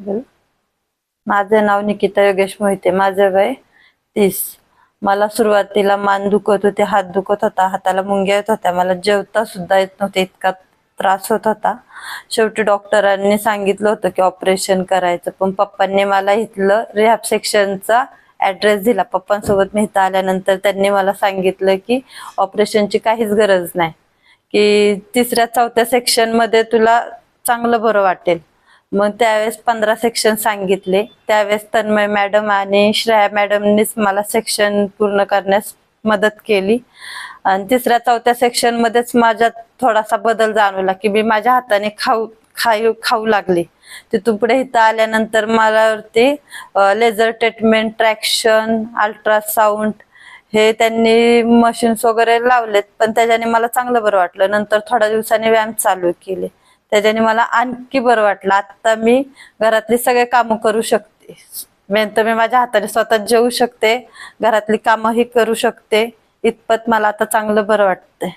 बोल. माझं नाव निकिता योगेश मोहिते. माझं वय 30. मला सुरुवातीला मान दुखत होते, हात दुखत होता, हाताला मुंग्या येत होत्या, मला जेवता सुद्धा येत नव्हते, इतका त्रास होत होता. शेवटी डॉक्टरांनी सांगितलं होतं की ऑपरेशन करायचं, पण पप्पांनी मला इथलं रिहॅब सेक्शनचा ऍड्रेस दिला. पप्पांसोबत मी इथं आल्यानंतर त्यांनी मला सांगितलं की ऑपरेशनची काहीच गरज नाही, की 3ऱ्या-4थ्या सेक्शन मध्ये तुला चांगलं बरं वाटेल. मग त्यावेळेस 15 सेक्शन सांगितले. त्यावेळेस तन्मय मॅडम आणि श्रेया मॅडमनीच मला सेक्शन पूर्ण करण्यास मदत केली. आणि 3ऱ्या-4थ्या सेक्शन मध्येच माझ्यात थोडासा बदल जाणवला की मी माझ्या हाताने खाऊ लागले. तिथून पुढे इथं आल्यानंतर मला ते लेझर ट्रीटमेंट, ट्रॅक्शन, अल्ट्रासाऊंड हे त्यांनी मशीन्स वगैरे लावलेत, पण त्याच्याने मला चांगलं बरं वाटलं. नंतर थोड्या दिवसांनी व्यायाम चालू केले, त्याच्याने मला आणखी बरं वाटलं. आता मी घरातली सगळे कामं करू शकते. मी माझ्या हाताने स्वतः जेवू शकते, घरातली कामंही करू शकते. इतपत मला आता चांगलं बरं वाटतंय.